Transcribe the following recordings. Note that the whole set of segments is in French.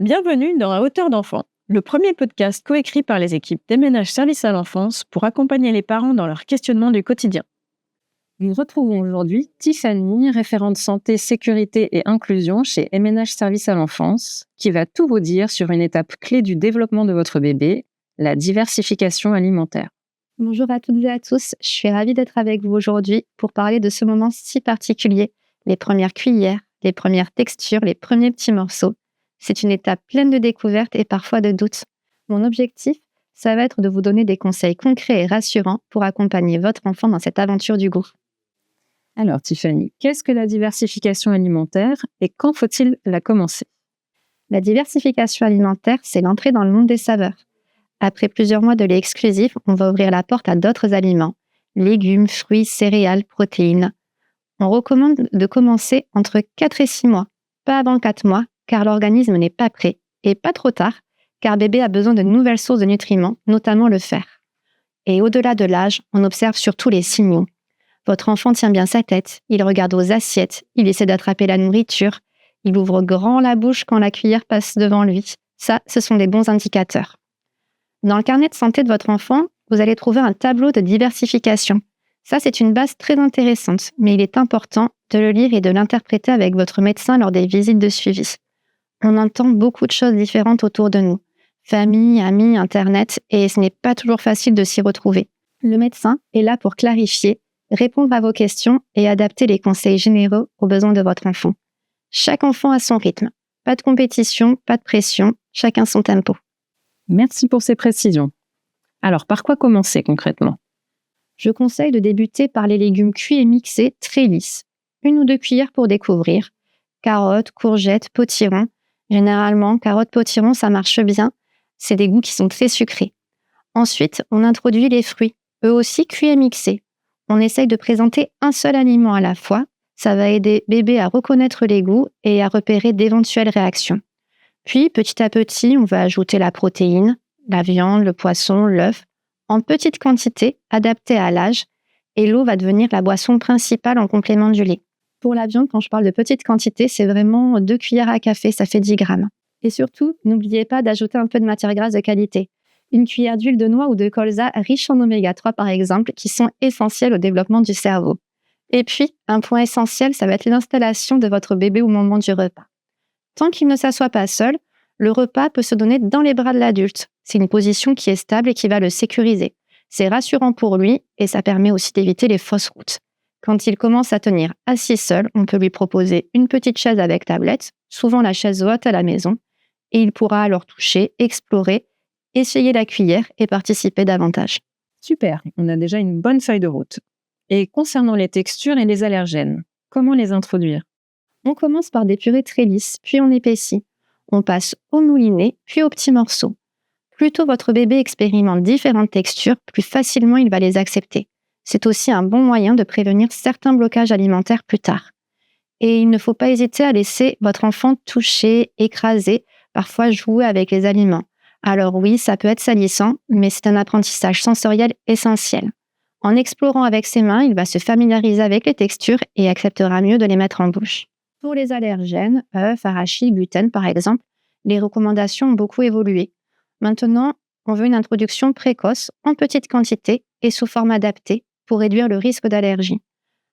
Bienvenue dans À hauteur d'enfant, le premier podcast coécrit par les équipes d'MNH Service à l'enfance pour accompagner les parents dans leurs questionnements du quotidien. Nous retrouvons aujourd'hui Tiffany, référente santé, sécurité et inclusion chez MNH Service à l'enfance, qui va tout vous dire sur une étape clé du développement de votre bébé, la diversification alimentaire. Bonjour à toutes et à tous, je suis ravie d'être avec vous aujourd'hui pour parler de ce moment si particulier, les premières cuillères, les premières textures, les premiers petits morceaux. C'est une étape pleine de découvertes et parfois de doutes. Mon objectif, ça va être de vous donner des conseils concrets et rassurants pour accompagner votre enfant dans cette aventure du goût. Alors Tiffany, qu'est-ce que la diversification alimentaire et quand faut-il la commencer? La diversification alimentaire, c'est l'entrée dans le monde des saveurs. Après plusieurs mois de lait exclusif, on va ouvrir la porte à d'autres aliments, légumes, fruits, céréales, protéines. On recommande de commencer entre 4 et 6 mois, pas avant 4 mois, car l'organisme n'est pas prêt, et pas trop tard, car bébé a besoin de nouvelles sources de nutriments, notamment le fer. Et au-delà de l'âge, on observe surtout les signaux. Votre enfant tient bien sa tête, il regarde aux assiettes, il essaie d'attraper la nourriture, il ouvre grand la bouche quand la cuillère passe devant lui. Ça, ce sont des bons indicateurs. Dans le carnet de santé de votre enfant, vous allez trouver un tableau de diversification. Ça, c'est une base très intéressante, mais il est important de le lire et de l'interpréter avec votre médecin lors des visites de suivi. On entend beaucoup de choses différentes autour de nous. Famille, amis, Internet, et ce n'est pas toujours facile de s'y retrouver. Le médecin est là pour clarifier, répondre à vos questions et adapter les conseils généraux aux besoins de votre enfant. Chaque enfant a son rythme. Pas de compétition, pas de pression, chacun son tempo. Merci pour ces précisions. Alors, par quoi commencer concrètement? Je conseille de débuter par les légumes cuits et mixés très lisses. 1 ou 2 cuillères pour découvrir. Carottes, courgettes, potirons. Généralement, carottes, potirons, ça marche bien. C'est des goûts qui sont très sucrés. Ensuite, on introduit les fruits, eux aussi cuits et mixés. On essaye de présenter un seul aliment à la fois. Ça va aider bébé à reconnaître les goûts et à repérer d'éventuelles réactions. Puis, petit à petit, on va ajouter la protéine, la viande, le poisson, l'œuf, en petite quantité, adaptée à l'âge, et l'eau va devenir la boisson principale en complément du lait. Pour la viande, quand je parle de petite quantité, c'est vraiment 2 cuillères à café, ça fait 10 grammes. Et surtout, n'oubliez pas d'ajouter un peu de matière grasse de qualité. Une cuillère d'huile de noix ou de colza riche en oméga 3 par exemple, qui sont essentiels au développement du cerveau. Et puis, un point essentiel, ça va être l'installation de votre bébé au moment du repas. Tant qu'il ne s'assoit pas seul, le repas peut se donner dans les bras de l'adulte. C'est une position qui est stable et qui va le sécuriser. C'est rassurant pour lui et ça permet aussi d'éviter les fausses routes. Quand il commence à tenir assis seul, on peut lui proposer une petite chaise avec tablette, souvent la chaise haute à la maison, et il pourra alors toucher, explorer, essayer la cuillère et participer davantage. Super, on a déjà une bonne feuille de route. Et concernant les textures et les allergènes, comment les introduire? On commence par des purées très lisses, puis on épaissit. On passe au mouliné, puis aux petits morceaux. Plus tôt votre bébé expérimente différentes textures, plus facilement il va les accepter. C'est aussi un bon moyen de prévenir certains blocages alimentaires plus tard. Et il ne faut pas hésiter à laisser votre enfant toucher, écraser, parfois jouer avec les aliments. Alors oui, ça peut être salissant, mais c'est un apprentissage sensoriel essentiel. En explorant avec ses mains, il va se familiariser avec les textures et acceptera mieux de les mettre en bouche. Pour les allergènes, œufs, arachides, gluten par exemple, les recommandations ont beaucoup évolué. Maintenant, on veut une introduction précoce, en petite quantité et sous forme adaptée pour réduire le risque d'allergie.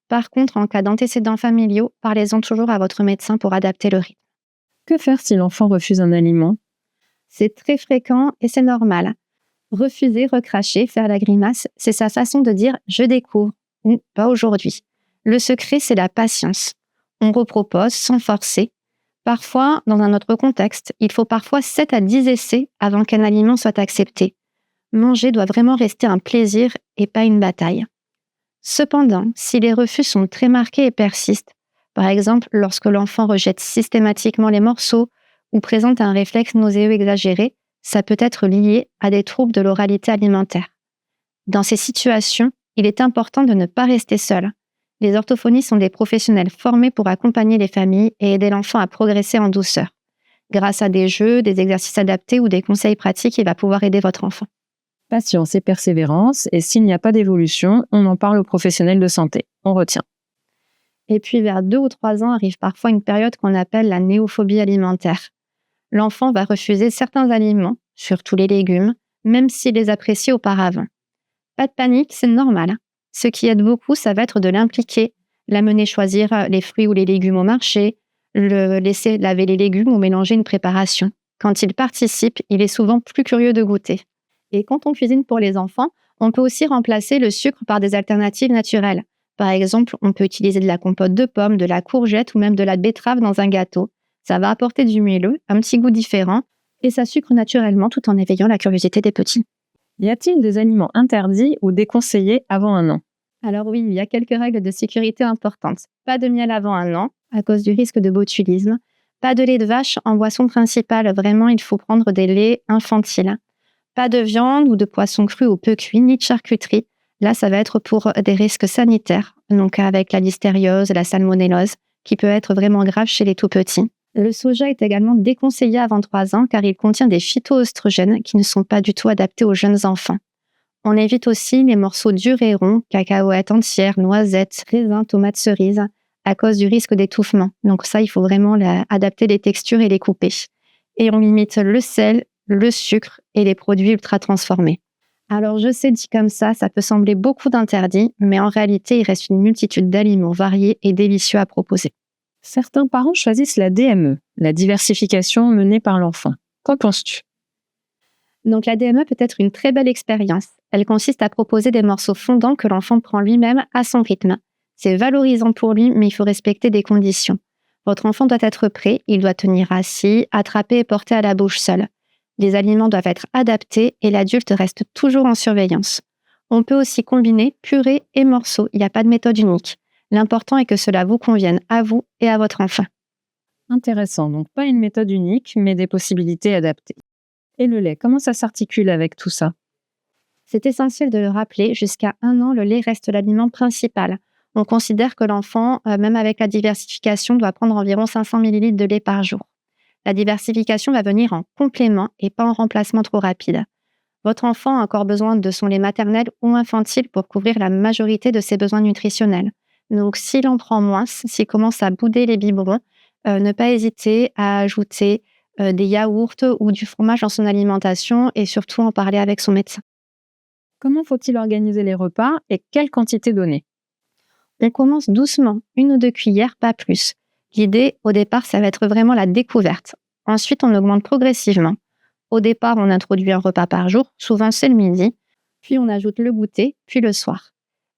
Par contre, en cas d'antécédents familiaux, parlez-en toujours à votre médecin pour adapter le rythme. Que faire si l'enfant refuse un aliment? C'est très fréquent et c'est normal. Refuser, recracher, faire la grimace, c'est sa façon de dire « je découvre » ou « pas aujourd'hui ». Le secret, c'est la patience. On repropose sans forcer. Parfois, dans un autre contexte, il faut parfois 7 à 10 essais avant qu'un aliment soit accepté. Manger doit vraiment rester un plaisir et pas une bataille. Cependant, si les refus sont très marqués et persistent, par exemple lorsque l'enfant rejette systématiquement les morceaux ou présente un réflexe nauséeux exagéré, ça peut être lié à des troubles de l'oralité alimentaire. Dans ces situations, il est important de ne pas rester seul. Les orthophonistes sont des professionnels formés pour accompagner les familles et aider l'enfant à progresser en douceur. Grâce à des jeux, des exercices adaptés ou des conseils pratiques, il va pouvoir aider votre enfant. Patience et persévérance, et s'il n'y a pas d'évolution, on en parle aux professionnels de santé. On retient. Et puis vers 2 ou 3 ans arrive parfois une période qu'on appelle la néophobie alimentaire. L'enfant va refuser certains aliments, surtout les légumes, même s'il les apprécie auparavant. Pas de panique, c'est normal. Ce qui aide beaucoup, ça va être de l'impliquer, l'amener choisir les fruits ou les légumes au marché, le laisser laver les légumes ou mélanger une préparation. Quand il participe, il est souvent plus curieux de goûter. Et quand on cuisine pour les enfants, on peut aussi remplacer le sucre par des alternatives naturelles. Par exemple, on peut utiliser de la compote de pommes, de la courgette ou même de la betterave dans un gâteau. Ça va apporter du moelleux, un petit goût différent, et ça sucre naturellement tout en éveillant la curiosité des petits. Y a-t-il des aliments interdits ou déconseillés avant 1 an? Alors oui, il y a quelques règles de sécurité importantes. Pas de miel avant 1 an, à cause du risque de botulisme. Pas de lait de vache en boisson principale, vraiment il faut prendre des laits infantiles. Pas de viande ou de poisson cru ou peu cuit, ni de charcuterie. Là, ça va être pour des risques sanitaires, donc avec la listériose, la salmonellose, qui peut être vraiment grave chez les tout-petits. Le soja est également déconseillé avant 3 ans car il contient des phytoœstrogènes qui ne sont pas du tout adaptés aux jeunes enfants. On évite aussi les morceaux durs et ronds, cacahuètes entières, noisettes, raisins, tomates cerises, à cause du risque d'étouffement. Donc ça, il faut vraiment adapter les textures et les couper. Et on limite le sel, le sucre et les produits ultra transformés. Alors je sais, dit comme ça peut sembler beaucoup d'interdits, mais en réalité, il reste une multitude d'aliments variés et délicieux à proposer. Certains parents choisissent la DME, la diversification menée par l'enfant. Qu'en penses-tu? Donc la DME peut être une très belle expérience. Elle consiste à proposer des morceaux fondants que l'enfant prend lui-même à son rythme. C'est valorisant pour lui, mais il faut respecter des conditions. Votre enfant doit être prêt, il doit tenir assis, attraper et porter à la bouche seul. Les aliments doivent être adaptés et l'adulte reste toujours en surveillance. On peut aussi combiner purée et morceaux, il n'y a pas de méthode unique. L'important est que cela vous convienne à vous et à votre enfant. Intéressant, donc pas une méthode unique, mais des possibilités adaptées. Et le lait, comment ça s'articule avec tout ça? C'est essentiel de le rappeler, jusqu'à 1 an, le lait reste l'aliment principal. On considère que l'enfant, même avec la diversification, doit prendre environ 500 ml de lait par jour. La diversification va venir en complément et pas en remplacement trop rapide. Votre enfant a encore besoin de son lait maternel ou infantile pour couvrir la majorité de ses besoins nutritionnels. Donc, s'il en prend moins, s'il commence à bouder les biberons, ne pas hésiter à ajouter des yaourts ou du fromage dans son alimentation et surtout en parler avec son médecin. Comment faut-il organiser les repas et quelle quantité donner? On commence doucement, 1 ou 2 cuillères, pas plus. L'idée, au départ, ça va être vraiment la découverte. Ensuite, on augmente progressivement. Au départ, on introduit un repas par jour, souvent c'est le midi, puis on ajoute le goûter, puis le soir.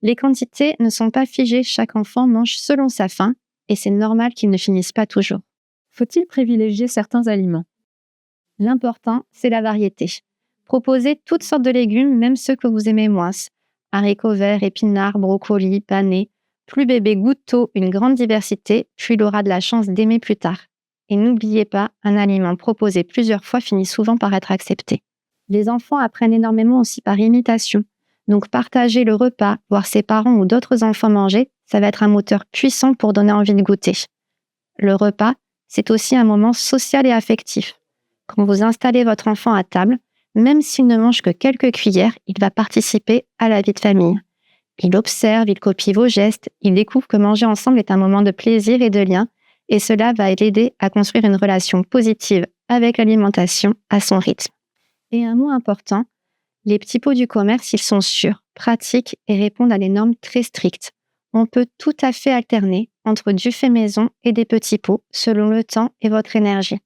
Les quantités ne sont pas figées, chaque enfant mange selon sa faim, et c'est normal qu'il ne finisse pas toujours. Faut-il privilégier certains aliments? L'important, c'est la variété. Proposez toutes sortes de légumes, même ceux que vous aimez moins. Haricots verts, épinards, brocolis, panais. Plus bébé goûte tôt une grande diversité, plus il aura de la chance d'aimer plus tard. Et n'oubliez pas, un aliment proposé plusieurs fois finit souvent par être accepté. Les enfants apprennent énormément aussi par imitation. Donc partager le repas, voir ses parents ou d'autres enfants manger, ça va être un moteur puissant pour donner envie de goûter. Le repas, c'est aussi un moment social et affectif. Quand vous installez votre enfant à table, même s'il ne mange que quelques cuillères, il va participer à la vie de famille. Il observe, il copie vos gestes, il découvre que manger ensemble est un moment de plaisir et de lien, et cela va l'aider à construire une relation positive avec l'alimentation à son rythme. Et un mot important, les petits pots du commerce, ils sont sûrs, pratiques et répondent à des normes très strictes. On peut tout à fait alterner entre du fait maison et des petits pots selon le temps et votre énergie.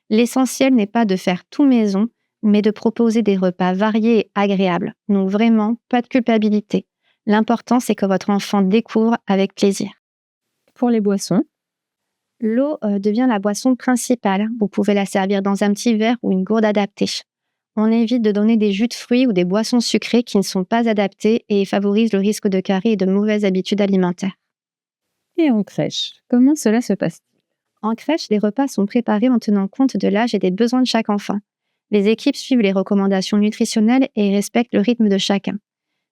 L'essentiel n'est pas de faire tout maison, mais de proposer des repas variés et agréables. Donc vraiment, pas de culpabilité. L'important, c'est que votre enfant découvre avec plaisir. Pour les boissons, l'eau devient la boisson principale. Vous pouvez la servir dans un petit verre ou une gourde adaptée. On évite de donner des jus de fruits ou des boissons sucrées qui ne sont pas adaptées et favorisent le risque de caries et de mauvaises habitudes alimentaires. et en crèche, comment cela se passe-t-il? En crèche, les repas sont préparés en tenant compte de l'âge et des besoins de chaque enfant. Les équipes suivent les recommandations nutritionnelles et respectent le rythme de chacun.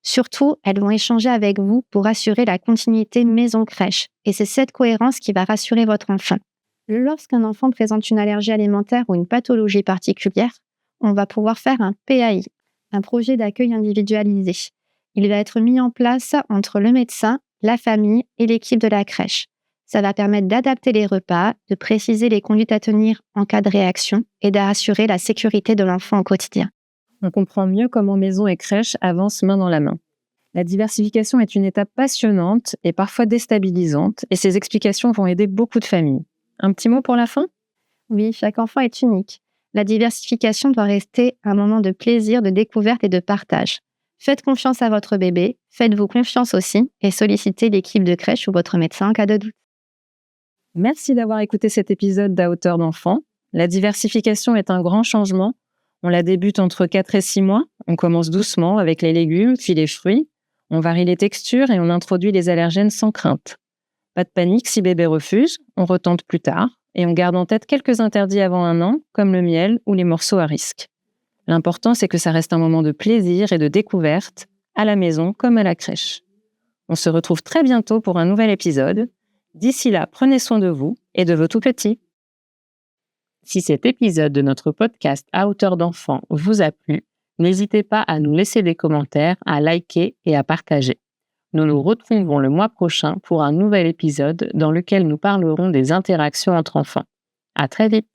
Surtout, elles vont échanger avec vous pour assurer la continuité maison-crèche. Et c'est cette cohérence qui va rassurer votre enfant. Lorsqu'un enfant présente une allergie alimentaire ou une pathologie particulière, on va pouvoir faire un PAI, un projet d'accueil individualisé. Il va être mis en place entre le médecin, la famille et l'équipe de la crèche. Ça va permettre d'adapter les repas, de préciser les conduites à tenir en cas de réaction et d'assurer la sécurité de l'enfant au quotidien. On comprend mieux comment maison et crèche avancent main dans la main. La diversification est une étape passionnante et parfois déstabilisante, et ces explications vont aider beaucoup de familles. Un petit mot pour la fin ? Oui, chaque enfant est unique. La diversification doit rester un moment de plaisir, de découverte et de partage. Faites confiance à votre bébé, faites-vous confiance aussi et sollicitez l'équipe de crèche ou votre médecin en cas de doute. Merci d'avoir écouté cet épisode d'À hauteur d'enfant. La diversification est un grand changement. On la débute entre 4 et 6 mois. On commence doucement avec les légumes, puis les fruits. On varie les textures et on introduit les allergènes sans crainte. Pas de panique si bébé refuse, on retente plus tard et on garde en tête quelques interdits avant 1 an, comme le miel ou les morceaux à risque. L'important, c'est que ça reste un moment de plaisir et de découverte, à la maison comme à la crèche. On se retrouve très bientôt pour un nouvel épisode. D'ici là, prenez soin de vous et de vos tout-petits. Si cet épisode de notre podcast À hauteur d'enfant vous a plu, n'hésitez pas à nous laisser des commentaires, à liker et à partager. Nous nous retrouvons le mois prochain pour un nouvel épisode dans lequel nous parlerons des interactions entre enfants. À très vite!